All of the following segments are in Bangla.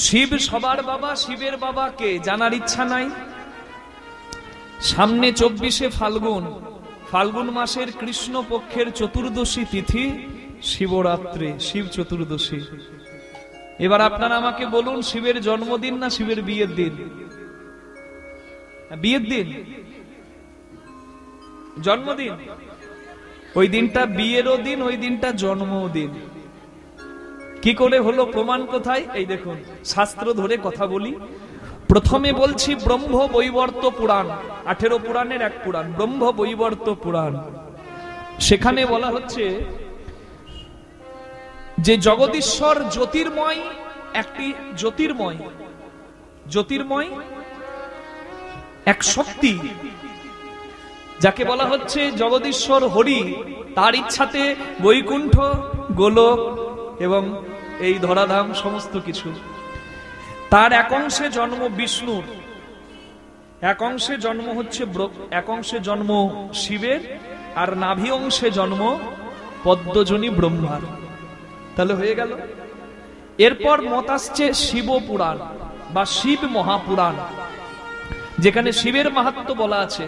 শিব সবার বাবা, শিবের বাবাকে জানার ইচ্ছা নাই? সামনে 24শে ফাল্গুন, ফাল্গুন মাসের কৃষ্ণ পক্ষের চতুর্দশী তিথি শিবরাত্রি, শিব চতুর্দশী। এবার আপনারা আমাকে বলুন, শিবের জন্মদিন না শিবের বিয়ের দিন? বিয়ের দিন, জন্মদিন। ওই দিনটা বিয়েরও দিন, ওই দিনটা জন্মদিন। কি করে হলো, প্রমাণ কোথায়? এই দেখুন, শাস্ত্র ধরে কথা বলি। প্রথমে বলছি ব্রহ্ম বৈবর্ত পুরাণ, 18 পুরাণের এক পুরাণ ব্রহ্ম বৈবর্ত পুরাণ। সেখানে বলা হচ্ছে যে জগদীশ্বর জ্যোতির্ময়, একটি জ্যোতির্ময়, জ্যোতির্ময় এক শক্তি, যাকে বলা হচ্ছে জগদীশ্বর হরি। তার ইচ্ছাতে বৈকুণ্ঠ, গোলক এবং এই ধরাধাম সমস্ত কিছু। তার এক অংশে জন্ম বিষ্ণুর, এক অংশে জন্ম হচ্ছে, এক অংশে জন্ম শিবের, আর নাভি অংশে জন্ম পদ্মজনী ব্রহ্মার। তাহলে হয়ে গেল। এরপর মত আসছে শিব পুরাণ বা শিব মহাপুরাণ, যেখানে শিবের মাহাত্ম্য বলা আছে।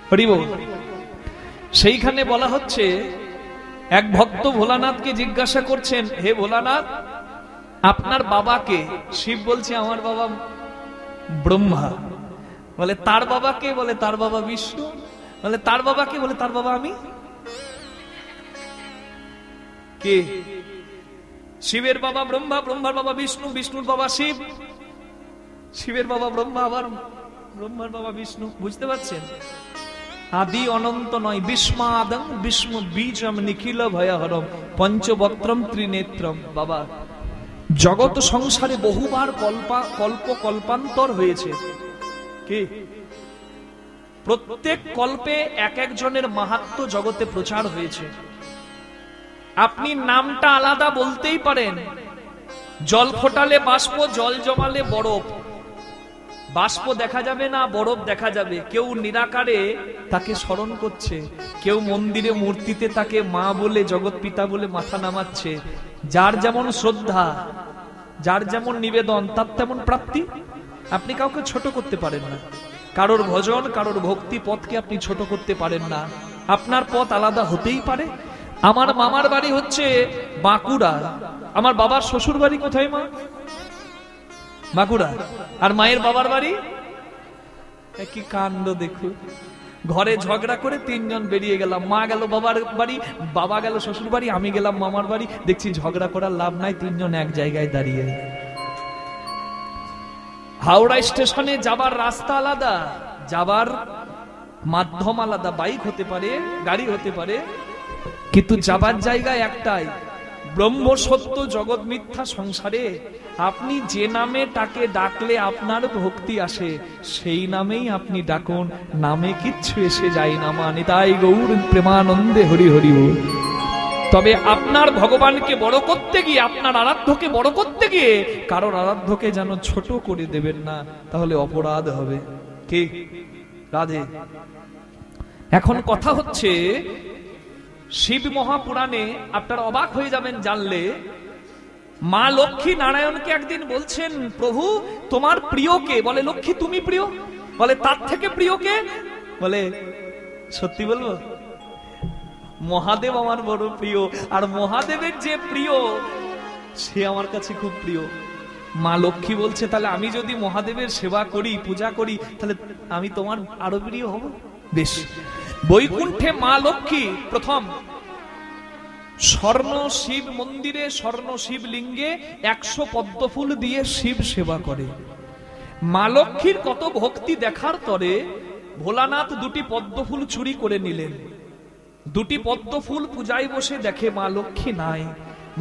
হরি বল। সেইখানে বলা হচ্ছে, এক ভক্ত ভোলানাথকে জিজ্ঞাসা করছেন, হে ভোলানাথ, আপনার বাবাকে? শিব বলছে, আমার বাবা ব্রহ্মা। বলে তার বাবাকে? বলে তার বাবা বিষ্ণু। বলে তার বাবাকে? বলে তার বাবা আমি। কে? শিবের বাবা ব্রহ্মা, ব্রহ্মার বাবা বিষ্ণু, বিষ্ণুর বাবা শিব, শিবের বাবা ব্রহ্মা, আবার ব্রহ্মার বাবা বিষ্ণু। বুঝতে পারছেন? আদি অনন্ত নয়, বিস্মাদং বিষ্ণু বীজম নিখিল ভয়হরম পঞ্চবক্ত্রম ত্রিনেত্রম। বাবা, জগৎ সংসারে বহুবার কল্প কল্পান্তর হয়েছে। কি? প্রত্যেক কল্পে এক একজনের মাহাত্ম্য জগতে প্রচার হয়েছে। আপনি নামটা আলাদা বলতেই পারেন। জল ফোটালে বাষ্প, জল জমালে বরফ। বাষ্প দেখা যাবে না, বরফ দেখা যাবে। কেউ নিরাকারে তাকে স্মরণ করছে, কেউ মন্দিরে মূর্তিতে তাকে মা বলে, জগৎ পিতা বলে মাথা নামাচ্ছে। যার যেমন শ্রদ্ধা, যার যেমন নিবেদন, তার তেমন প্রাপ্তি। আপনি কাউকে ছোট করতে পারেন না। কারোর ভজন, কারোর ভক্তি পথকে আপনি ছোট করতে পারেন না। আপনার পথ আলাদা হতেই পারে। আমার মামার বাড়ি হচ্ছে বাঁকুড়া, আমার বাবার শ্বশুর বাড়ি কোথায় মা? বাঁকুড়া। আর মায়ের বাবার বাড়ি? কি কাণ্ড দেখুন। ঘরে ঝগড়া করে 3 জন বেরিয়ে গেলাম। মা গেল বাবার বাড়ি, বাবা গেল শ্বশুর বাড়ি, আমি গেলাম মামার বাড়ি। দেখছি ঝগড়া করার লাভ নাই, 3 জন এক জায়গায় দাঁড়িয়ে। হাওড়া স্টেশনে যাবার রাস্তা আলাদা, যাবার মাধ্যম আলাদা। বাইক হতে পারে, গাড়ি হতে পারে, কিন্তু যাবার জায়গা একটাই। ব্রহ্ম সত্য, জগৎ মিথ্যা সংসারে আপনি যে নামে তাকে ডাকলে আপনার ভক্তি আসে, সেই নামেই আপনি ডাকুন। নামে কিচ্ছু এসে যায় না। মানে তাই গৌর প্রেমানন্দে হরি হরি বল। তবে আপনার ভগবানকে বড় করতে গিয়ে, আপনার আরাধ্যকে বড় করতে গিয়ে কারোর আরাধ্যকে যেন ছোট করে দেবেন না, তাহলে অপরাধ হবে। কি? রাধে। এখন কথা হচ্ছে, শিব মহাপুরাণে আপনারা অবাক হয়ে যাবেন জানলে, মা লক্ষ্মী নারায়ণকে একদিন বলছেন, প্রভু তোমার প্রিয় কে? বলে লক্ষ্মী তুমি প্রিয়। বলে তার থেকে প্রিয় কে? বলে সত্যি বলবো, মহাদেব আমার বড় প্রিয়। আর মহাদেবের যে প্রিয়, সে আমার কাছে খুব প্রিয়। মা লক্ষ্মী বলছে, তাহলে আমি যদি মহাদেবের সেবা করি, পূজা করি, তাহলে আমি তোমার আরো প্রিয় হব। বেশ। বৈকুণ্ঠে মা লক্ষ্মী প্রথম স্বর্ণ শিব মন্দিরে, স্বর্ণ শিব লিঙ্গে 100 পদ্মফুল দিয়ে শিব সেবা করে। মা লক্ষ্মীর কত ভক্তি দেখার তরে ভোলানাথ 2টি পদ্মফুল চুরি করে নিলেন। 2টি পদ্মফুল পূজায় বসে দেখে মা লক্ষ্মী নাই।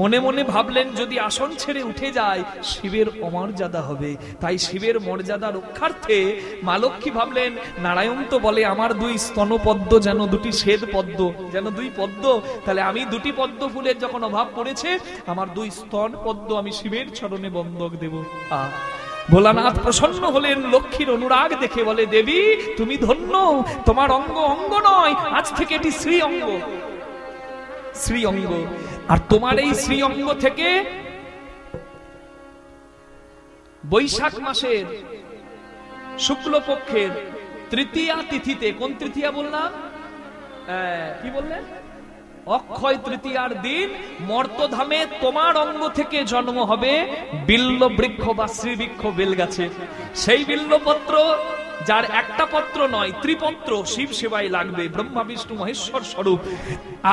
মনে মনে ভাবলেন, যদি আসন ছেড়ে উঠে যায় শিবের অমর্যাদা হবে। তাই শিবের মর্যাদা রক্ষার্থে মা লক্ষ্মী ভাবলেন, নারায়ণ তো বলে আমার 2 স্তন পদ্ম যেন 2টি শ্বেত পদ্ম, যেন 2 পদ্ম। তাহলে আমি 2টি পদ্ম ফুলের যখন অভাব পড়েছে, আমার 2 স্তন পদ্ম আমি শিবের চরণে বন্ধক দেব। ভোলানাথ প্রসন্ন হলেন। লক্ষ্মীর অনুরাগ দেখে বলে, দেবী তুমি ধন্য, তোমার অঙ্গ অঙ্গ নয়, আজ থেকে এটি শ্রী অঙ্গ, শ্রী অঙ্গ। আর তোমার এই শ্রী অঙ্গ থেকে বৈশাখ মাসের শুক্লপক্ষের তৃতীয়া তিথিতে, কোন তৃতীয়া বললাম? কি বললেন? অক্ষয় তৃতীয়ার দিন মর্তধামে তোমার অঙ্গ থেকে জন্ম হবে বিল্ল বৃক্ষ বা শ্রীবৃক্ষ বেল গাছে। সেই বিল্লপত্র, যার একটা পত্র নয়, ত্রিপত্র শিব সেবায় লাগবে, ব্রহ্মা বিষ্ণু মহেশ্বর স্বরূপ।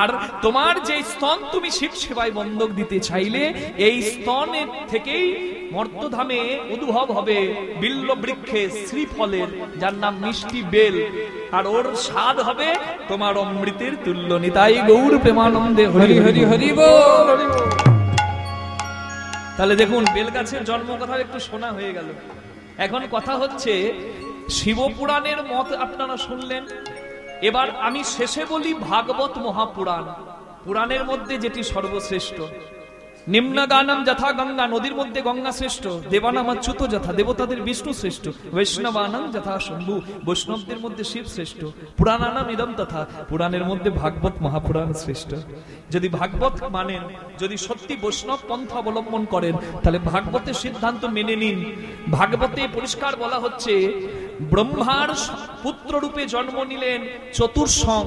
আর তোমার যে স্তন তুমি শিব সেবায় বন্ধক দিতে চাইলে, এই স্তনের থেকেই মর্তধামে উদ্ভব হবে বিল্ল বৃক্ষে শ্রীফলের, যার নাম মিষ্টি বেল। আর ওর স্বাদ হবে তোমার অমৃতের তুল্য। নিতাই গৌর প্রেমানন্দে হরি হরি হরি বল। তাহলে দেখুন, বেল গাছের জন্ম কথা একটু শোনা হয়ে গেল। এখন কথা হচ্ছে শিবপুরাণের মত আপনারা শুনলেন। এবার আমি শেষে বলি ভাগবত মহাপুরাণ, পুরাণের মধ্যে যেটি সর্বশ্রেষ্ঠ। নিম্ন গানম যথা গঙ্গা, নদীর মধ্যে গঙ্গা শ্রেষ্ঠ। দেবানাম অচ্যুত যথা, দেবতাদের বিষ্ণু শ্রেষ্ঠ। বৈষ্ণবানাম যথা শম্ভু, বৈষ্ণবদের মধ্যে শিব শ্রেষ্ঠ। পুরাণানাম ইদম তথা, পুরাণের মধ্যে ভাগবত মহাপুরাণ শ্রেষ্ঠ। যদি ভাগবত মানেন, যদি সত্যি বৈষ্ণব পন্থা অবলম্বন করেন, তাহলে ভাগবতের সিদ্ধান্ত মেনে নিন। ভাগবতে পরিষ্কার বলা হচ্ছে, ব্রহ্মার পুত্র রূপে জন্ম নিলেন চতুর্সং,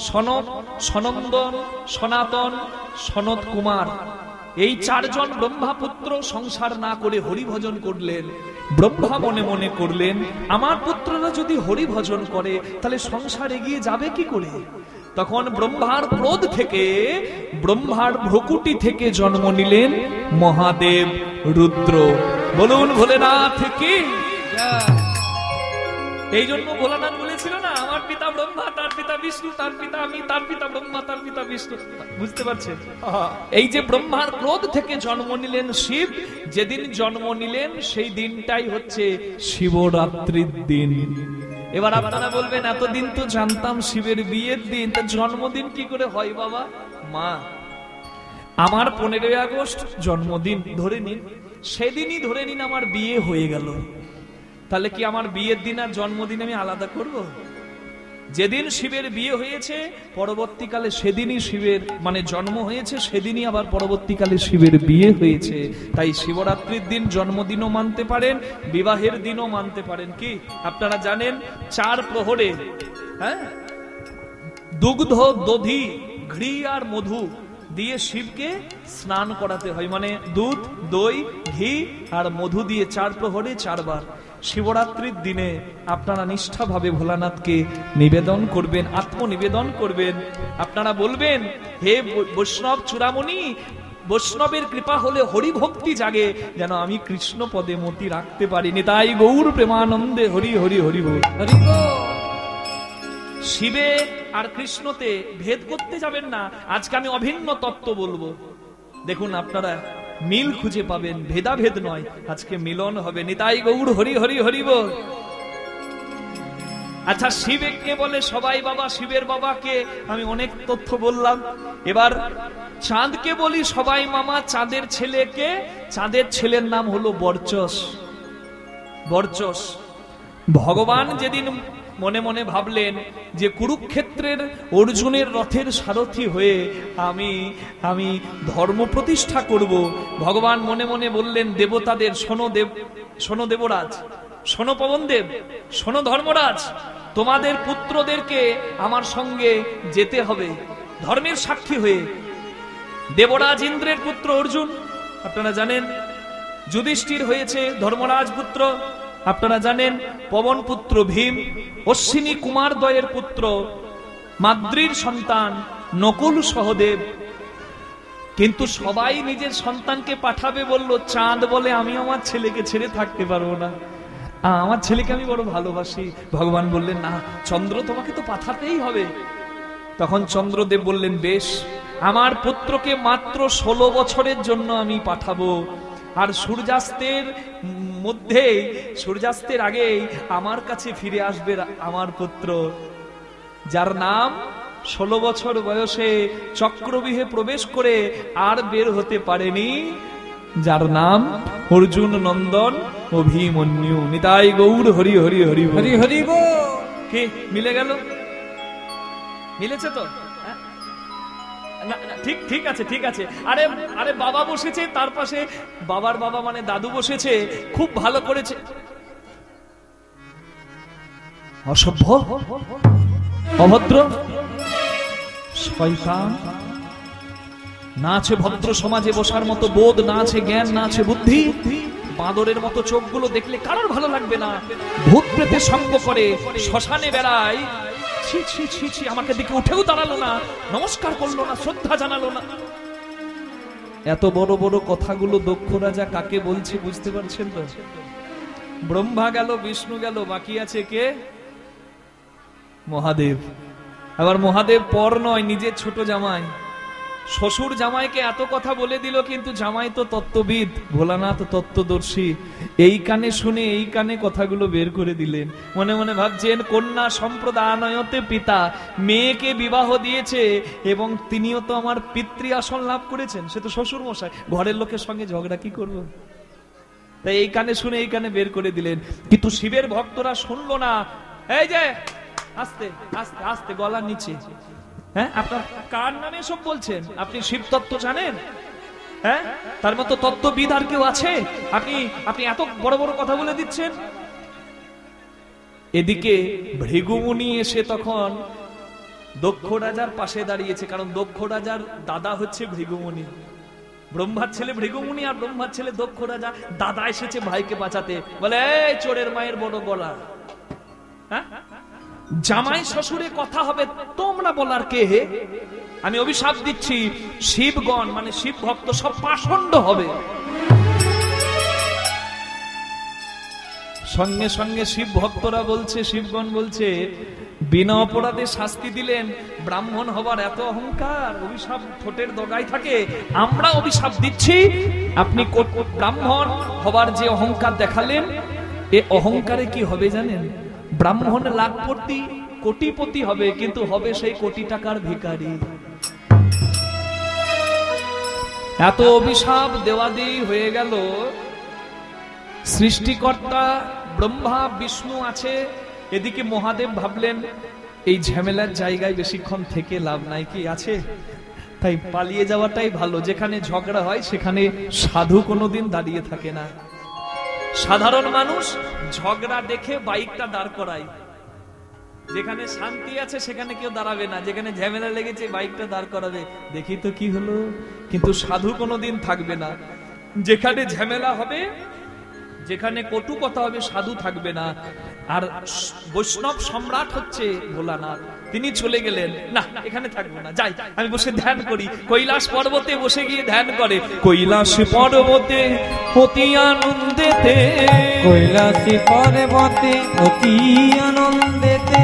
সনক, সনন্দন, সনাতন, সনত কুমার। এই চারজন ব্রহ্মাপুত্র সংসার না করে হরিভজন করলেন। ব্রহ্মা মনে মনে করলেন, আমার পুত্ররা যদি হরিভজন করে তাহলে সংসার এগিয়ে যাবে কি করে? তখন ব্রহ্মার ক্রোধ থেকে, ব্রহ্মার ভ্রকুটি থেকে জন্ম নিলেন মহাদেব রুদ্র। বলুন ভোলেনাথ কি? এই জন্য ভোলানাথ বলেছিল না, আমার পিতা ব্রহ্মা, তার পিতা বিষ্ণু, তার পিতা আমি, তার পিতা ব্রহ্মা, তার পিতা বিষ্ণু। বুঝতে পারছেন? এই যে ব্রহ্মার ক্রোধ থেকে জন্ম নিলেন শিব, যেদিন জন্ম নিলেন সেই দিনটাই হচ্ছে শিবরাত্রির দিন। এবার আপনারা বলবেন, এতদিন তো জানতাম শিবের বিয়ের দিন, তার জন্মদিন কি করে হয় বাবা? মা, আমার 15ই আগস্ট জন্মদিন ধরে নিন, সেদিনই ধরে নিন আমার বিয়ে হয়ে গেল। তাহলে কি আমার বিয়ের দিন আর জন্মদিন আমি আলাদা করব? যেদিন শিবের বিয়ে হয়েছে পরবর্তীকালে সেদিনই শিবের মানে জন্ম হয়েছে, সেদিনই আবার পরবর্তীকালে শিবের বিয়ে হয়েছে। তাই শিবরাত্রির দিন জন্মদিনও মানতে পারেন, বিবাহের দিনও মানতে পারেন। কি আপনারা জানেন, 4 প্রহরে দুগ্ধ, দধি, ঘি আর মধু দিয়ে শিবকে স্নান করাতে হয়। মানে দুধ, দই, ঘি আর মধু দিয়ে 4 প্রহরে 4 বার শিবরাত্রির দিনে আপনারা নিষ্ঠাভাবে ভোলানাথকে নিবেদন করবেন, আত্মনিবেদন করবেন। আপনারা বলবেন, হে বৈষ্ণব চূড়ামণি, বৈষ্ণবের কৃপা হলে হরি ভক্তি জাগে, যেন আমি কৃষ্ণ পদে মতি রাখতে পারিনি। তাই গৌর প্রেমানন্দে হরি হরি হরি বল। শিবে আর কৃষ্ণতে ভেদ করতে যাবেন না। আজকে আমি অভিন্ন তত্ত্ব বলবো, দেখুন আপনারা মিল খুঁজে পাবেন, ভেদাভেদ নয়, আজকে মিলন হবে। নিতাই গৌর হরি হরি হরি বল। আচ্ছা, শিবকে বলে সবাই বাবা, শিবের বাবাকে আমি অনেক তথ্য বললাম। এবার চাঁদকে বলি সবাই মামা, চাঁদের ছেলেকে, চাঁদের ছেলের নাম হলো বর্চস। বর্চস ভগবান যেদিন মনে মনে ভাবলেন যে কুরুক্ষেত্রের অর্জুনের রথের সারথি হয়ে আমি ধর্ম প্রতিষ্ঠা করব, ভগবান মনে মনে বললেন দেবতাদের, শোনো দেবরাজ, শোনো পবনদেব, শোনো ধর্মরাজ, তোমাদের পুত্রদেরকে আমার সঙ্গে যেতে হবে ধর্মের সাক্ষী হয়ে। দেবরাজ ইন্দ্রের পুত্র অর্জুন আপনারা জানেন, যুধিষ্ঠির হয়েছে ধর্মরাজ পুত্র আপনারা জানেন, পবন পুত্র ভীম, অশ্বিনী কুমার দ্বয়ের পুত্র মাদ্রীর সন্তান নকুল সহদেব। কিন্তু সবাই নিজের সন্তানকে পাঠাবে বলল, চাঁদ বলে আমি আমার ছেলেকে ছেড়ে থাকতে পারবো না, আমার ছেলেকে আমি বড় ভালোবাসি। ভগবান বললেন, না চন্দ্র তোমাকে তো পাঠাতেই হবে। তখন চন্দ্রদেব বললেন, বেশ, আমার পুত্রকে মাত্র 16 বছরের জন্য আমি পাঠাবো, আর সূর্যাস্তের আগেই আমার কাছে ফিরে আসবে আমার পুত্র, যার নাম 16 বছর বয়সে চক্রবিহে প্রবেশ করে আর বের হতে পারেনি, যার নাম অর্জুন নন্দন অভিমন্যু। নিতাই গৌর হরি হরি হরি হরি হরি বল। কে মিলে গেল? মিলেছে তো? ঠিক ঠিক আছে, ঠিক আছে। আরে আরে বাবা বসেছে, তার পাশে বাবার বাবা মানে দাদু বসেছে, খুব ভালো করেছে। অসভ্য, অভদ্র, শয়তান। না আছে ভদ্র সমাজে বসার মতো বোধ, না আছে জ্ঞান, না আছে বুদ্ধি। বাঁদরের মতো চোখগুলো দেখলে কারোর ভালো লাগবে না। ভূত প্রেতের সঙ্গ করে, শ্মশানে বেড়ায়। ছি ছি ছি ছি, আমাকে দিকে উঠেও দাঁড়ালো না, নমস্কার করলো না, শ্রদ্ধা জানালো না। এত বড় বড় কথাগুলো দক্ষ রাজা কাকে বলছে বুঝতে পারছেন তো? ব্রহ্মা গেল, বিষ্ণু গেল, বাকি আছে কে? মহাদেব। আবার মহাদেব পর নয়, নিজের ছোট জামাই। শ্বশুর জামাইকে এত কথা বলে দিল, কিন্তু জামাই তো তত্ত্ববিদ, ভোলানাথ তত্ত্বদর্শী। এই কানে শুনে এই কানে কথাগুলো বের করে দিলেন। মনে মনে ভাবছেন কন্যা সম্প্রদায়তে পিতা, মেয়েকে বিবাহ দিয়েছে এবং তিনিও তো আমার পিতৃ আসন লাভ করেছেন, সে তো শ্বশুর মশাই, ঘরের লোকের সঙ্গে ঝগড়া কি করব? তাই এই কানে শুনে এই কানে বের করে দিলেন। কিন্তু শিবের ভক্তরা শুনলো না। এই যে আস্তে আস্তে আস্তে, গলার নিচে। হ্যাঁ, আপনার কার নামে সব বলছেন? আপনি শিব তত্ত্ব জানেন? হ্যাঁ, তার মতো তত্ত্ববিদ আর কেউ আছে? আপনি আপনি এত বড় বড় কথা বলে দিচ্ছেন। এদিকে ভৃগুমুনি এসে তখন দক্ষ রাজার পাশে দাঁড়িয়েছে, কারণ দক্ষ রাজার দাদা হচ্ছে ভৃগুমুনি। ব্রহ্মার ছেলে ভৃগুমুনি আর ব্রহ্মার ছেলে দক্ষ রাজা। দাদা এসেছে ভাইকে বাঁচাতে, বলে এই চোরের মায়ের বড় গলা। হ্যাঁ, জামাই শ্বশুরে কথা হবে, তোমরা বলার কে হে? আমি অভিশাপ দিচ্ছি, শিবগণ মানে শিব ভক্ত সব পাষণ্ড হবে। সঙ্গে সঙ্গে শিব ভক্তরা বলছে, শিবগণ বলছে, বিনা অপরাধে শাস্তি দিলেন, ব্রাহ্মণ হবার এত অহংকার, অভিশাপ ঠোঁটের ডগায় থাকে। আমরা অভিশাপ দিচ্ছি, আপনি ব্রাহ্মণ হবার যে অহংকার দেখালেন, এ অহংকারে কি হবে জানেন? ব্রাহ্মণ লাখপতি কোটিপতি হবে, কিন্তু হবে সেই কোটি টাকার ভিখারি। এত অভিশাপ দেওয়াদি হয়ে গেল। সৃষ্টিকর্তা ব্রহ্মা বিষ্ণু আছে, এদিকে মহাদেব ভাবলেন এই ঝামেলার জায়গায় বেশিক্ষণ থেকে লাভ নাই, কি আছে, তাই পালিয়ে যাওয়াটাই ভালো। যেখানে ঝগড়া হয় সেখানে সাধু কোনোদিন দাঁড়িয়ে থাকে না। সাধারণ মানুষ ঝগড়া দেখে বাইকটা দাঁড় করায়, যেখানে শান্তি আছে সেখানে কেউ দাঁড়াবে না, যেখানে ঝামেলা লেগেছে বাইকটা দাঁড় করাবে, দেখি তো কি হলো। কিন্তু সাধু কোনোদিন থাকবে না। যেখানে ঝামেলা হবে, যেখানে কটু কথা হবে, সাধু থাকবে না। আর বৈষ্ণব সম্রাট হচ্ছে ভোলানাথ, তিনি চলে গেলেন, না এখানে থাকবো না, যাই আমি বসে ধ্যান করি। কৈলাস পর্বতে বসে গিয়ে ধ্যান করে। কৈলাস পর্বতে অতি আনন্দেতে, কৈলাস পর্বতে অতি আনন্দেতে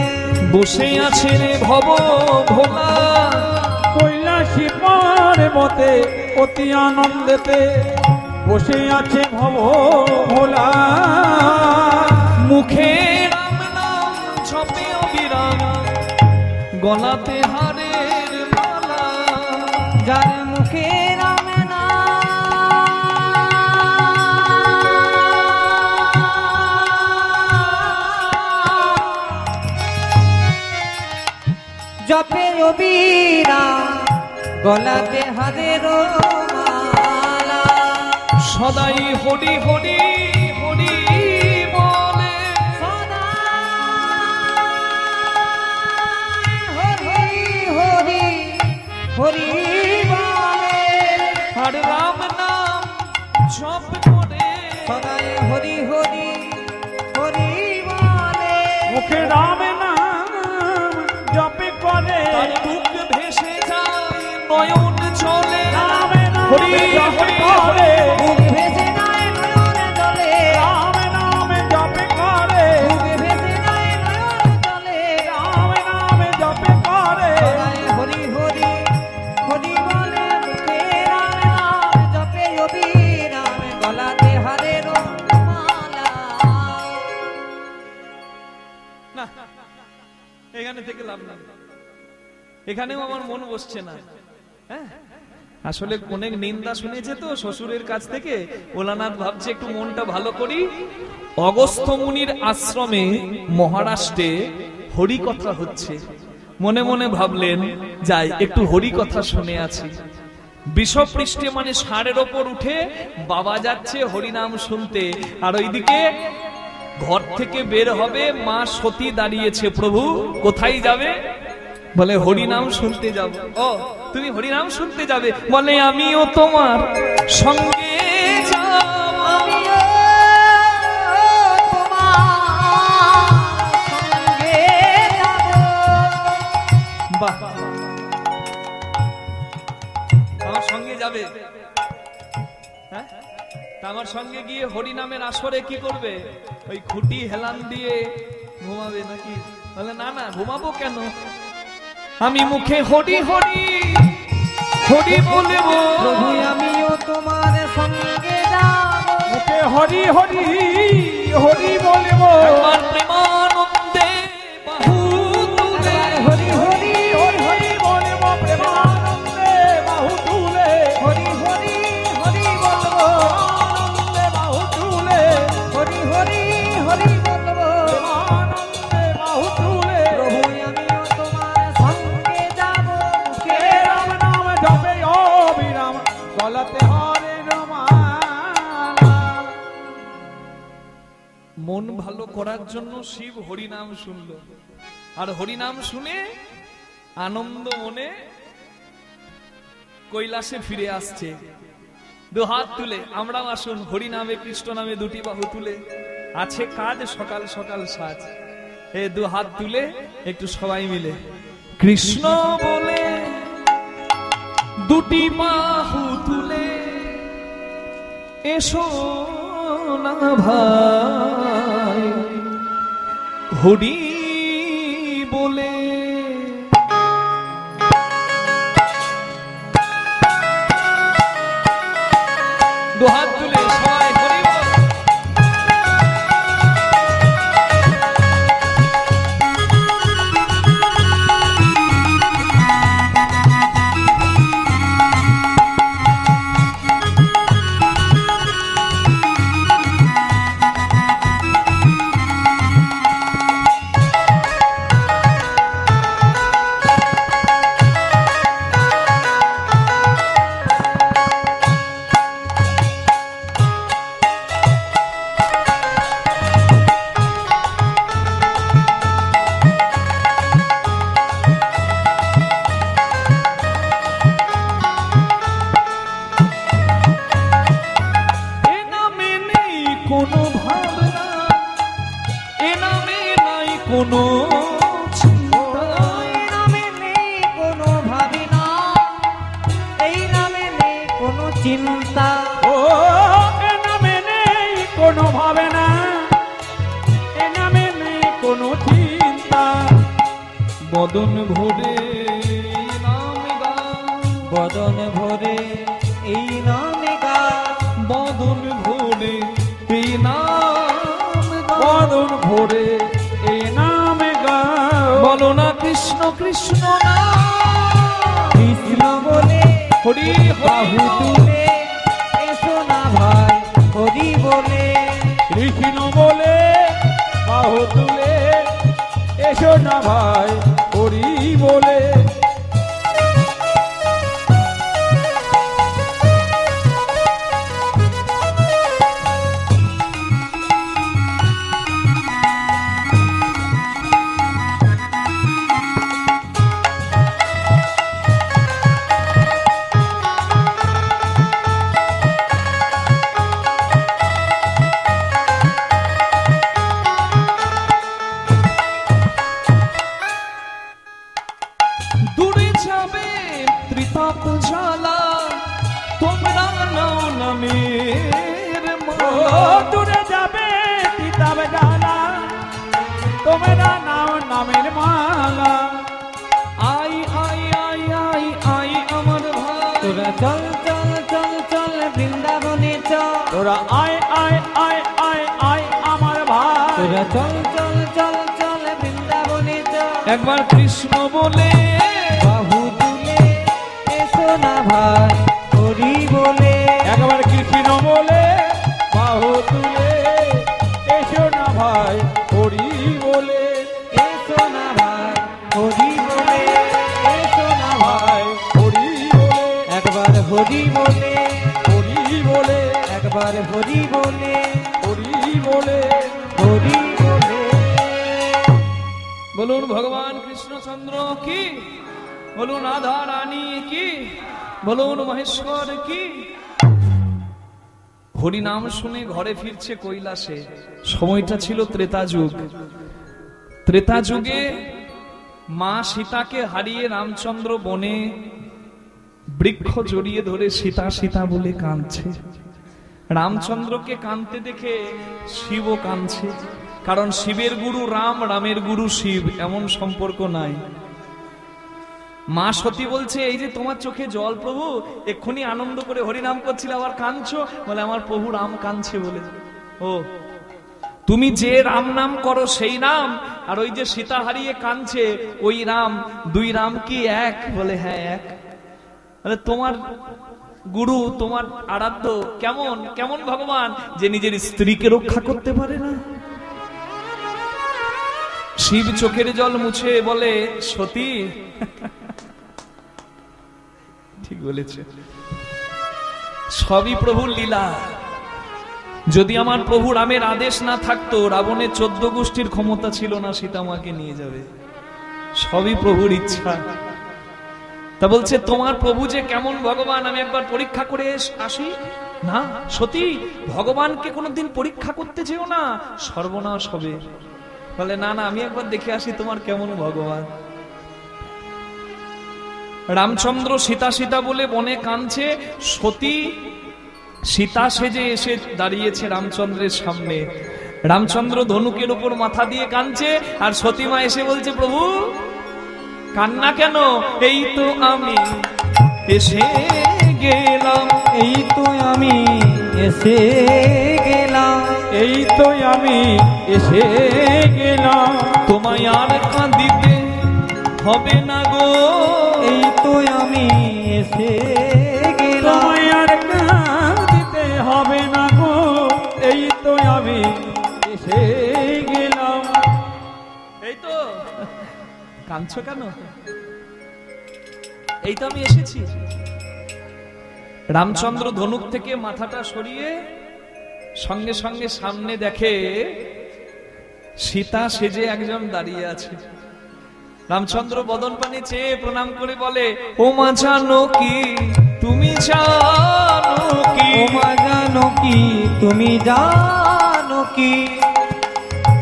বসে আছে রে ভব ভোলা। কৈলাস পর্বতে অতি আনন্দেতে বসে আছে ভব ভোলা। মুখে রাম নাম ছপে অবিরাম, গলাতে হারের মালা। যার মুখে রাম জপে অবিরাম, গলাতে হারের মালা। সদাই হরি হরি হরি বলে, সদাই হরি হরি হরি বলে। আর রাম নাম জপ করে, সদাই হরি হরি হরি বলে। মুখে রাম নাম জপ করে, তার বুক ভেসে যায় নয়ন চলে। হরি হরি হরি বুক ভেসে যায় নয়ন জলে, রাম নাম জপ করে, বুক ভেসে যায় নয়ন জলে। রাম নাম জপ করে। সদাই হরি হরি হরি বলে, মুখে রাম নাম জপে অবিরাম, গলাতে হারের মালা। না, এখানে থেকে লাভ নাই, এখানেও আমার মন বসছে না। হ্যাঁ, আসলে অনেক নিন্দা শুনেছে তো শ্বশুরের কাছ থেকে। ভোলানাথ ভাবছে একটু মনটা ভালো করি। অগস্ত্য মুনির আশ্রমে মহারাষ্ট্রে হরিকথা হচ্ছে। মনে মনে ভাবলেন যাই একটু হরি কথা শুনে আছি। বিষপৃষ্ঠে মানে ষাঁড়ের ওপর উঠে বাবা যাচ্ছে হরিনাম শুনতে, আর ওইদিকে ঘর থেকে বের হবে মা সতী দাঁড়িয়েছে। প্রভু কোথায় যাবে? বলে হরিনাম শুনতে যাব। ও তুমি হরিনাম শুনতে যাবে? বলে আমিও তোমার সঙ্গে যাব। আমিও তোমার সঙ্গে যাব। বাহ, আমার সঙ্গে যাবে? হ্যাঁ, তা আমার সঙ্গে গিয়ে হরিনামের আসরে কি করবে? ওই খুঁটি হেলান দিয়ে ঘুমাবে নাকি? বলে না না, ঘুমাবো কেন, আমি মুখে হরি হরি হরি বলবো। প্রভু আমিও তোমার সঙ্গে যাব। মুখে হরি হরি হরি বলবো। একবার প্রেমানন্দে বাহু তুলে হরি হরি হরি হরি বলবো, প্রেমানন্দে বাহু তুলে। হরি হরি হরি বলবো। আনন্দে বাহু তুলে, হরি হরি হরি বলবো। প্রেমানন্দে বাহু তুলে। প্রভু আমিও তোমার সঙ্গে যাব। কে রাম নাম জপে অবিরাম, গলাতে হরের মালা। মন ভালো করার জন্য শিব হরিনাম শুনল, আর হরিনাম শুনে আনন্দ মনে কৈলাসে ফিরে আসছে। দু হাত তুলে আমরাও আসুন হরিনামে কৃষ্ণ নামে দুটি বাহু তুলে, আছে কাজ সকাল সকাল সাজ। এ দু হাত তুলে একটু সবাই মিলে কৃষ্ণ বলে দুটি বাহু তুলে এসো না ভাই হরি বলে। দু হাত তুলে সবাই হরি বল। এ নামে নেই কোনো ভাবনা, এ নামে নাই কোনো চিন্তা। এই নামে নেই কোনো ভাবনা, এই নামে নেই কোনো চিন্তা। ও এ নামে নেই কোনো ভাবনা, এ নামে নেই কোনো চিন্তা। বদন ভরে নাম গান, বদন ভরে এই নামে গান। বদন ভরে এই নাম গান। বদন ভরে এই নামে গাও। বলো না কৃষ্ণ কৃষ্ণ না কৃষ্ণ বলে হরি বাহু বাহু তুলে এসো না ভাই হরি বলে। কৃষ্ণ বলে বাহু তুলে এসো না ভাই হরি বলে। দূরে যাবে ত্রিতাপ জ্বালা, তোমরা নাও নামের ও মালা। দূরে যাবে কিতাব জানা, তোমরা নাও নামের মালা। আই আই আই আই আই আমার ভাই, তোরা চল চল চল চল বৃন্দাবনে চল। তোরা আয় আয় আয় আয় আয় আমার ভাই। তোরা চল চল চল চল বৃন্দাবনে চল। একবার কৃষ্ণ বলে বাহু তুলে এসো না ভাই হরি বলে। একবার কৃষ্ণ বলে বাহু তুলে এসো না ভাই হরি বলে। এসো না ভাই হরি বলে। হরি বলে, হরি বলে, একবার হরি বলে, হরি বলে, হরি বলে। বলুন ভগবান কৃষ্ণচন্দ্র কি, বলুন রাধা রানী কি, বলুন মহেশ্বর কি। হরি নাম শুনে ঘরে ফিরছে কৈলাসে। সময়টা ছিল ত্রেতা যুগ। ত্রেতা যুগে মা সীতাকে হারিয়ে রামচন্দ্র বনে বৃক্ষ জড়িয়ে ধরে সীতা সীতা বলে কাঁদছে। রামচন্দ্রকে কাঁদতে দেখে শিবও কাঁদছে, কারণ শিবের গুরু রাম, রামের গুরু শিব, এমন সম্পর্ক নাই। মা সতী বলছে, এই যে তোমার চোখে জল প্রভু, এক্ষুনি আনন্দ করে হরিনাম করছিলে আবার কাঁদছো? বলে আমার প্রভু রাম কাঁদছে বলে। ও, তুমি যে রাম নাম করো সেই রাম, আর ওই যে সীতা হারিয়ে কাঁদছে ওই রাম, দুই রাম কি এক? বলে হ্যাঁ এক। তোমার গুরু, তোমার আরাধ্য কেমন কেমন ভগবান যে নিজের স্ত্রীকে রক্ষা করতে পারে না? শিব চোখের জল মুছে বলে, সতী ঠিক বলেছে, সবই প্রভুর লীলা। যদি আমার প্রভু রামের আদেশ না থাকতো, রাবণের 14 গোষ্ঠীর ক্ষমতা ছিল না সীতামাকে নিয়ে যাবে। সবই প্রভুর ইচ্ছা। তা বলছে, তোমার প্রভু যে কেমন ভগবান, আমি একবার পরীক্ষা করে আসি। না সতী, ভগবানকে কোনোদিন পরীক্ষা করতে যেও না, সর্বনাশ হবে। বলে না না, আমি একবার দেখে আসি তোমার কেমন ভগবান। রামচন্দ্র সীতা সীতা বলে বনে কাঁদছে। সতী সীতা সেজে এসে দাঁড়িয়েছে রামচন্দ্রের সামনে। রামচন্দ্র ধনুকের উপর মাথা দিয়ে কাঁদছে, আর সতীমা এসে বলছে, প্রভু কান্না কেন? এই তো আমি এসে গেলাম, এই তো আমি এসে গেলাম, এই তো আমি এসে গেলাম, তোমায় আর কাঁদিতে হবে না গো। এই তো আমি এসে গেলাম, তোমায় আর কাঁদিতে হবে না গো, এই তো আমি এসে গেলাম। এই তো কাঁদছো কেন? এই তো আমি এসেছি। রামচন্দ্র ধনুক থেকে মাথাটা সরিয়ে সঙ্গে সঙ্গে সামনে দেখে সীতা সেজে একজন দাঁড়িয়ে আছে। রামচন্দ্র বদন পানে চেয়ে প্রণাম করে বলে, ও মা জানো কি, তুমি জানো কি, ও মা জানো কি, তুমি জানো কি,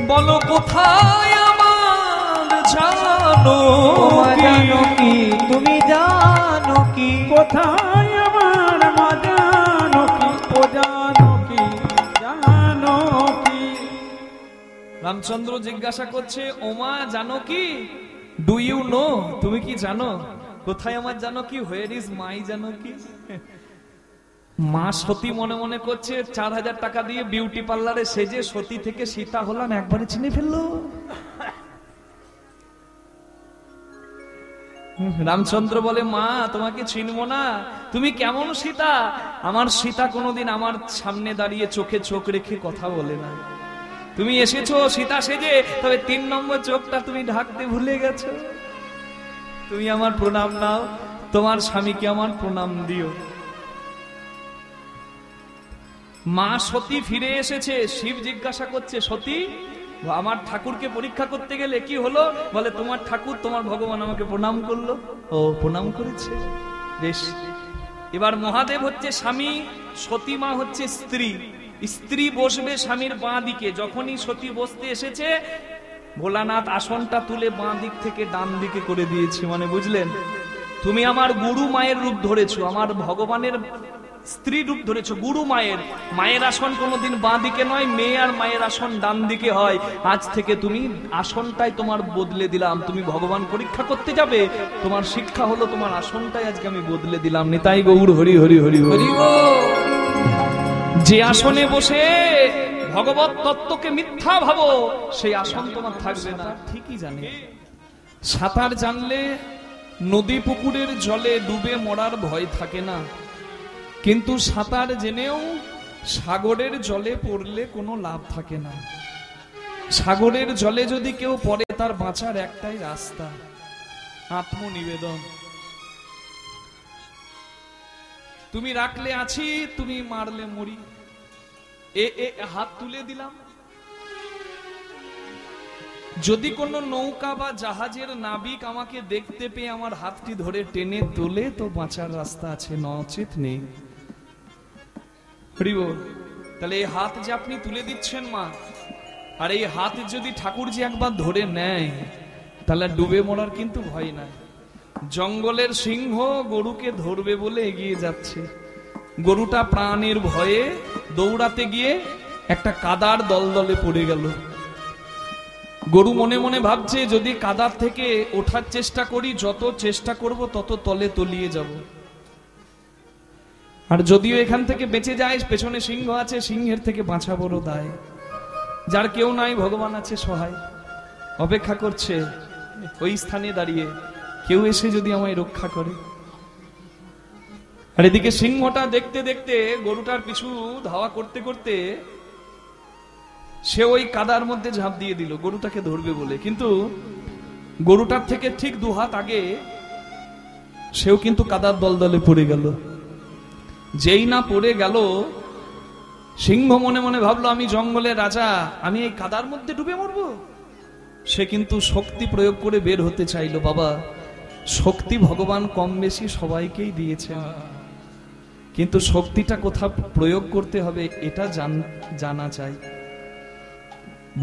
বলো কোথায় আমার জানো ও মা কি? জানো কি, তুমি জানো কি, কোথায় আমার মা জানো কি, ও জানো কি, জানো কি। রামচন্দ্র জিজ্ঞাসা করছে, ওমা জানো কি, ডু ইউ নো, তুমি কি জানো কোথায় আমার জানো কি? হোয়ার ইজ মাই জানো কি? মা সতী মনে মনে করছে, 4000 টাকা দিয়ে বিউটি পার্লারে সেজে সতী থেকে সীতা হলাম, একবারে চিনে ফেললো। রামচন্দ্র বলে, মা তোমাকে চিনবো না? তুমি কেমন সীতা? আমার সীতা কোনোদিন আমার সামনে দাঁড়িয়ে চোখে চোখ রেখে কথা বলে না। তুমি এসেছো সীতা সেজে, তবে 3 নম্বর চোখটা তুমি ঢাকতে ভুলে গেছো। তুমি আমার প্রণাম নাও, তোমার স্বামীকে আমার প্রণাম দিও। মা সতী ফিরে এসেছে। শিব জিজ্ঞাসা করছে, সতী আমার ঠাকুরকে পরীক্ষা করতে গেলে কি হলো? বলে, তোমার ঠাকুর, তোমার ভগবান আমাকে প্রণাম করলো। ও প্রণাম করেছে, বেশ। এবার মহাদেব হচ্ছে স্বামী, সতী মা হচ্ছে স্ত্রী। স্ত্রী বসবে স্বামীর বাঁ দিকে। যখনই সতী বসতে এসেছে, ভোলানাথ আসনটা তুলে বাঁ দিক থেকে ডান দিকে করে দিয়েছে। মানে বুঝলেন, তুমি আমার গুরু মায়ের রূপ ধরেছো, আমার ভগবানের স্ত্রী রূপ ধরেছো, গুরু মায়ের। মায়ের আসন কোনোদিন বাঁ দিকে নয়, মেয়ে আর মায়ের আসন ডান দিকে হয়। আজ থেকে তুমি আসনটাই তোমার বদলে দিলাম। তুমি ভগবান পরীক্ষা করতে যাবে, তোমার শিক্ষা হলো তোমার আসনটাই আজকে আমি বদলে দিলাম। নিতাই গৌর হরি হরি হরি হরি। যে আসনে বসে ভগবত তত্ত্বকে মিথ্যা ভাবো, সেই আসন তোমার থাকবে না। ঠিকই জানে, সাঁতার জানলে নদী পুকুরের জলে ডুবে মরার ভয় থাকে না, কিন্তু সাঁতার জেনেও সাগরের জলে পড়লে কোনো লাভ থাকে না। সাগরের জলে যদি কেউ পড়ে, তার বাঁচার একটাই রাস্তা, আত্মনিবেদন। তুমি রাখলে আছি, তুমি মারলে মরি। হাত তুলে দিলাম। যদি কোনো নৌকা বা জাহাজের নাবিক আমাকে দেখতে পেয়ে আমার হাতটি ধরে টেনে তোলে তো বাঁচার রাস্তা আছে, নচেত নেই। তাহলে এই হাত যে আপনি তুলে দিচ্ছেন মা, আর এই হাত যদি ঠাকুরজি একবার ধরে নেয় তাহলে ডুবে মরার কিন্তু ভয় নাই। জঙ্গলের সিংহ গরুকে ধরবে বলে এগিয়ে যাচ্ছে, গরুটা প্রাণের ভয়ে দৌড়াতে গিয়ে একটা কাদার দলদলে পড়ে গেল। গরু মনে মনে ভাবছে যদি কাদার থেকে ওঠার চেষ্টা করি, যত চেষ্টা করব তত তলে তলিয়ে যাব। আর যদিও এখান থেকে বেঁচে যায়, পেছনে সিংহ আছে, সিংহের থেকে বাঁচা বড় দায়। যার কেউ নাই, ভগবান আছে সহায়, অপেক্ষা করছে ওই স্থানে দাঁড়িয়ে কেউ এসে যদি আমায় রক্ষা করে। আর এদিকে সিংহটা দেখতে দেখতে গরুটার পিছু ধাওয়া করতে করতে সে ওই কাদার মধ্যে ঝাঁপ দিয়ে দিল গরুটাকে ধরবে বলে, কিন্তু গরুটার থেকে ঠিক 2 হাত আগে সেও কিন্তু কাদার দলদলে পড়ে গেল। যেই না পড়ে গেল, সিংহ মনে মনে ভাবলো আমি জঙ্গলের রাজা, আমি এই কাদার মধ্যে ডুবে মরবো। সে কিন্তু শক্তি প্রয়োগ করে বের হতে চাইলো। বাবা, শক্তি ভগবান কম বেশি সবাইকেই দিয়েছেন, কিন্তু শক্তিটা কোথা প্রয়োগ করতে হবে এটা জানা চাই।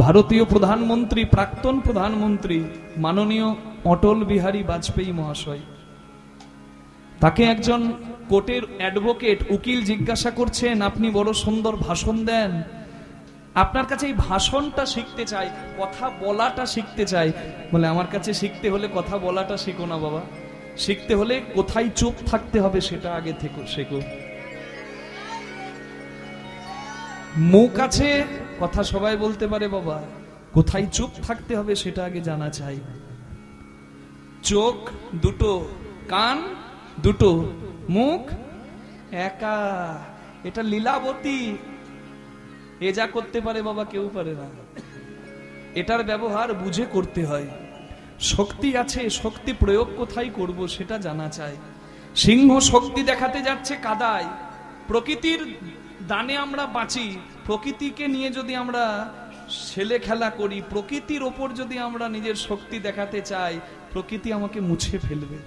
ভারতীয় প্রধানমন্ত্রী, প্রাক্তন প্রধানমন্ত্রী মাননীয় অটল বিহারী বাজপেয়ী মহাশয়, তাকে একজন কোর্টের অ্যাডভোকেট উকিল জিজ্ঞাসা করছেন, আপনি বড় সুন্দর ভাষণ দেন, আপনার কাছে এই ভাষণটা শিখতে চাই, কথা বলাটা শিখতে চাই। বলে আমার কাছে শিখতে হলে কথা বলাটা শিখো না বাবা, শিখতে হলে কোথায় চুপ থাকতে হবে সেটা আগে থেকে শেখো। মুখ আছে, কথা সবাই বলতে পারে বাবা, কোথায় চুপ থাকতে হবে সেটা আগে জানা চাই। চোখ দুটো, কান দুটো, মুখ একা, এটা লীলাবতী। এ যা করতে পারে বাবা কেউ পারে না, এটার ব্যবহার বুঝে করতে হয়। শক্তি আছে, শক্তি প্রয়োগ কোথায় করব সেটা জানা চাই। সিংহ শক্তি দেখাতে যাচ্ছে কাদায়, প্রকৃতির দানে আমরা বাঁচি, প্রকৃতিকে নিয়ে যদি আমরা ছেলে খেলা করি, প্রকৃতির ওপর যদি আমরা নিজের শক্তি দেখাতে চাই, প্রকৃতি আমাকে মুছে ফেলবে।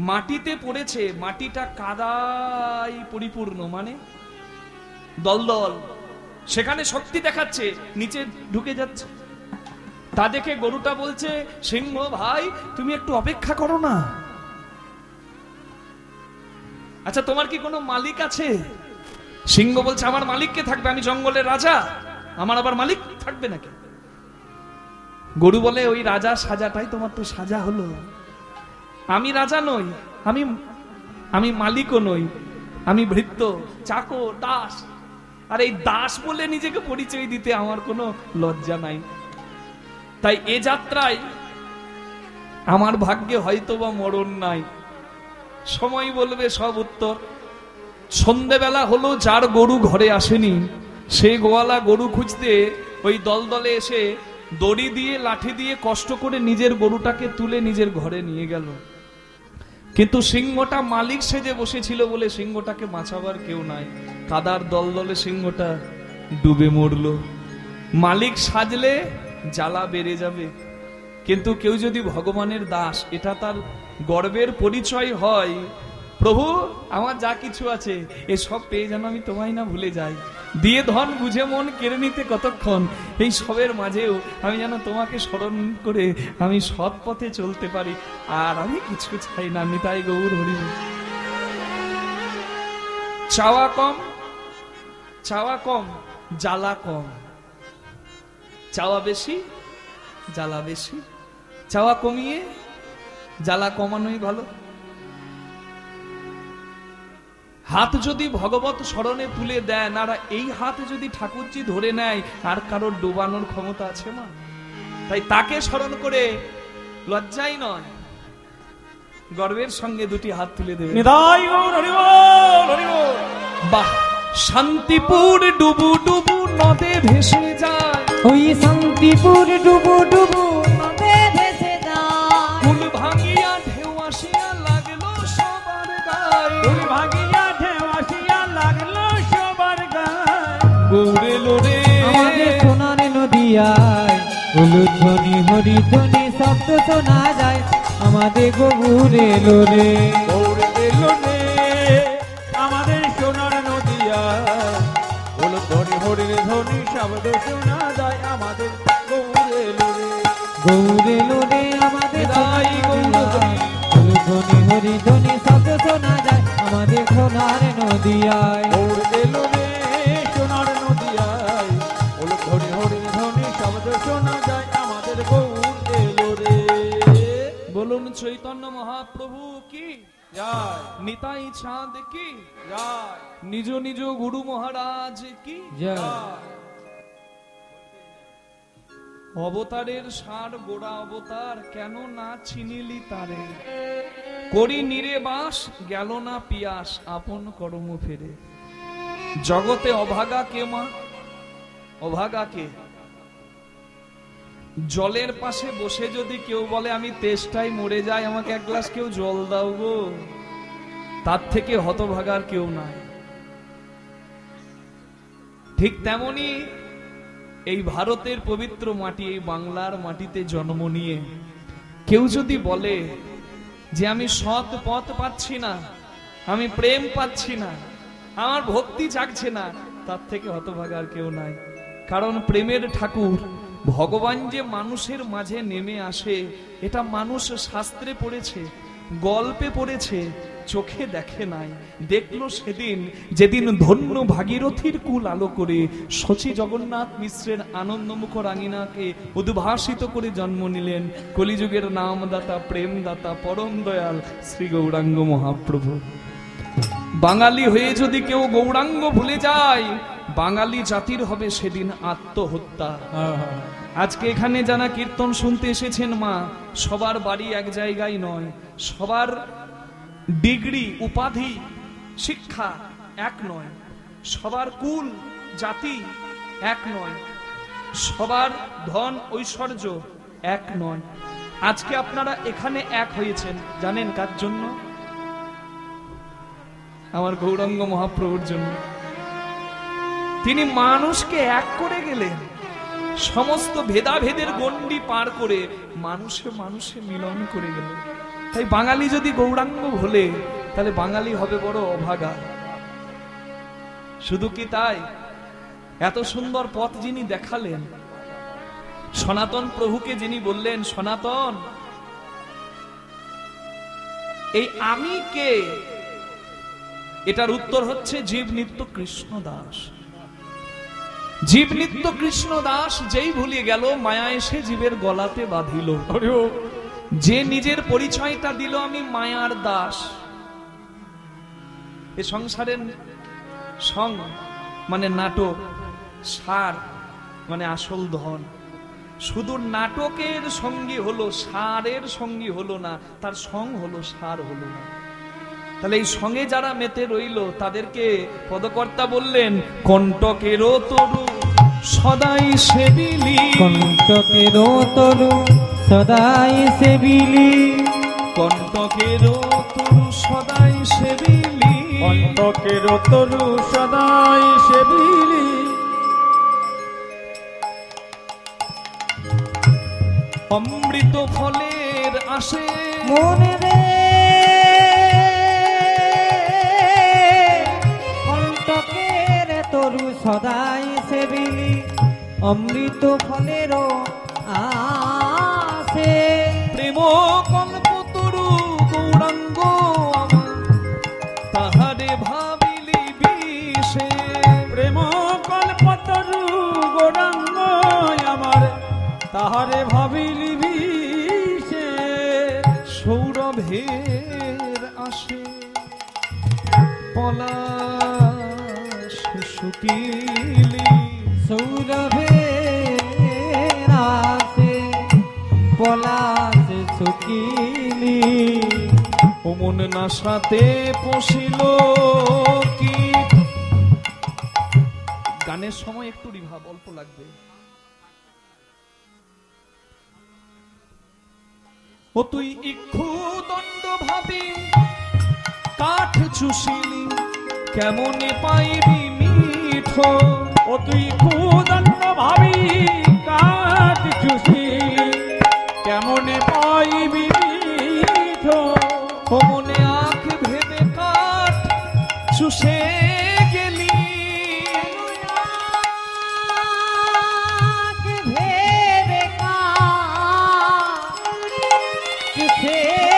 মাটিতে পড়েছে, মাটিটা কাদায় পরিপূর্ণ, মানে দলদল, সেখানে শক্তি দেখাচ্ছে, নিচে ঢুকে যাচ্ছে। তা দেখে গরুটা বলছে, সিংহ ভাই তুমি একটু অপেক্ষা করো না। আচ্ছা তোমার কি কোনো মালিক আছে? সিংহ বলছে আমার মালিক কে থাকবে, আমি জঙ্গলের রাজা, আমার আবার মালিক থাকবে নাকি? গরু বলে ওই রাজা সাজাটাই তোমার তো সাজা হলো, আমি রাজা নই, আমি মালিকও নই, আমি ভৃত্য, চাকর, দাস। আর এই দাস বলে নিজেকে পরিচয় দিতে আমার কোনো লজ্জা নাই। তাই এ যাত্রায় আমার ভাগ্যে হয়তোবা মরণ নাই, সময় বলবে সব উত্তর। সন্ধেবেলা হলো, যার গরু ঘরে আসেনি সে গোয়ালা গরু খুঁজতে ওই দলদলে এসে দড়ি দিয়ে লাঠি দিয়ে কষ্ট করে নিজের গরুটাকে তুলে নিজের ঘরে নিয়ে গেল। কিন্তু সিংহটা মালিক সেজে বসেছিল বলে সিংহটাকে বাঁচাবার কেউ নাই, কাদার দলদলে সিংহটা ডুবে মরল। মালিক সাজলে জ্বালা বেড়ে যাবে, কিন্তু কেউ যদি ভগবানের দাস, এটা তার গর্বের পরিচয় হয়, প্রভু আমার যা কিছু আছে এসব পেয়ে যেন আমি তোমায় না ভুলে যাই, দিয়ে ধন বুঝে মন কেড়ে নিতে কতক্ষণ, এই সবের মাঝেও আমি যেন তোমাকে স্মরণ করে আমি সৎ পথে চলতে পারি, আর আমি কিছু চাই না। নিতাই গৌর হরি। চাওয়া কম, চাওয়া কম, জ্বালা কম। চাওয়া বেশি, জ্বালা বেশি। চাওয়া কমিয়ে জ্বালা কমানোই ভালো। হাত যদি ভগবত স্মরণে তুলে দেন, আর এই হাত যদি ঠাকুরজি ধরে নেয়, আর কারোর ডোবানোর ক্ষমতা আছে না? তাই তাকে স্মরণ করে লজ্জাই নয়, গর্বের সঙ্গে দুটি হাত তুলে দেবে। বাহ, শান্তিপুর ডুবু ডুবু নদে ভেসে যায়, ওই শান্তিপুর ডুবু ডুবু নদে ভেসে যায়, ফুল ভাঙিয়া ঢেউ আসিয়া লাগলো সবার গায়ে, গৌরে লোরে আমাদের সোনার নদিয়ায় হলুদ ধ্বনি হরি ধ্বনি শব্দ শোনা যায় আমাদের গৌরে লোরে গৌর এলো রে আমাদের সোনার নদিয়া হলুদ ধ্বনি হরির ধ্বনি শব্দ শোনা যায় আমাদের গৌর এলো রে গৌরে লোরে আমাদের হৃদয় গৌরধ্বনি। হলুদ ধ্বনি হরি ধ্বনি শব্দ শোনা যায় আমাদের সোনার নদিয়ায় গৌর এলো রে সোনার নদিয়ায় হলুদ ধ্বনি হরির ধ্বনি শব্দ শোনা যায় আমাদের গৌর এলো রে বলুন চৈতন্য মহাপ্রভু কি জয় নিতাই চাঁদ কি জয় নিজ নিজ গুরু মহারাজ কি জয় অবতারের সার গোড়া অবতার কেন না চিনিলি তারে করি নিরে বাস গেল না পিয়াস আপন কর্ম ফেরে জগতে অভাগা কে মা অভাগা কে জলের পাশে বসে যদি কেউ বলে আমি তেষ্টায় মরে যাই আমাকে এক গ্লাস কেউ জল দাও গো তার থেকে হতভাগার কেউ নাই ঠিক তেমনি এই ভারতের পবিত্র মাটি এই বাংলার মাটিতে জন্ম নিয়ে কেউ যদি বলে যে আমি সৎ পথ পাচ্ছি না আমি প্রেম পাচ্ছি না আমার ভক্তি জাগছে না তার থেকে হতভাগার কেউ নাই কারণ প্রেমের ঠাকুর ভগবান যে মানুষের মাঝে নেমে আসে এটা মানুষ শাস্ত্রে পড়েছে গল্পে পড়েছে চোখে দেখে নাই দেখলো সেদিন যেদিন ধন্য ভাগীরথীর কুল আলো করে শচী জগন্নাথ মিশ্রের আনন্দমুখর আঙিনাকে উদ্ভাসিত করে জন্ম নিলেন কলিযুগের নামদাতা প্রেমদাতা পরম দয়াল শ্রী গৌরাঙ্গ মহাপ্রভু বাঙালি হয়ে যদি কেউ গৌরাঙ্গ ভুলে যায় বাঙালি জাতির হবে সেদিন আত্মহত্যা আজকে এখানে যারা কীর্তন শুনতে এসেছেন মা সবার বাড়ি এক জায়গায় নয় সবার ডিগ্রি উপাধি শিক্ষা এক নয় সবার কুল জাতি এক নয় সবার ধন ঐশ্বর্য এক নয় আজকে আপনারা এখানে এক হয়েছেন জানেন কার জন্য আমার গৌরাঙ্গ মহাপ্রভুর জন্য তিনি মানুষকে এক করে গেলেন সমস্ত ভেদাভেদের গণ্ডি পার করে মানুষে মানুষে মিলন করে গেলেন তাই বাঙালি যদি গৌরাঙ্গ ভোলে তাহলে বাঙালি হবে বড় অভাগা শুধু কি তাই এত সুন্দর পথ যিনি দেখালেন সনাতন প্রভুকে যিনি বললেন সনাতন এই আমি কে এটার উত্তর হচ্ছে জীব নিত্য কৃষ্ণ দাস জীব নিত্য কৃষ্ণ দাস যেই ভুলিয়ে গেল মায়া এসে জীবের গলাতে বাঁধিল যে নিজের পরিচয়টা দিল আমি মায়ার দাস এ সংসারের সং মানে নাটক সার মানে আসল ধন শুধু নাটকের সঙ্গী হলো সারের সঙ্গী হলো না তার সং হলো সার হলো না তাহলে এই সঙ্গে যারা মেতে রইল তাদেরকে পদকর্তা বললেন কণ্টকেরও তরু সদাই সেবিলি কণ্টকেরও তরু সদাই সেবিলি কণ্টকেরও তরু সদাই সেবিলি অন্তকের তরু সদাই সেবিলি অমৃত ফলের আসে মনে রে কণ্টকের তরু সদাই সেবিলি অমৃত ফলেরও আসে প্রেম কল্প তরু গৌরাঙ্গ আমার তাহারে ভাবিলি বিষে প্রেম কল্পতরু গৌরাঙ্গ আমার তাহারে ভাবিলি বিষে সৌরভের আসে পলাশ শুকিলি সৌরভের আসে পলাশ শুকিলি অমন নাশাতে পশিল কি গানের সময় একটু রিভাব অল্প লাগবে ও তুই ইক্ষু দণ্ড ভাবি কাঠ চুষিলি কেমনে পাইবি মিঠো ও ও তুই খুদন্ন ভাবি কাঠ চুষিলি কেমনে পাইবি মিঠো ও মনে আখ ভেবে কাঠ চুষে গেলি ভেবে চুষে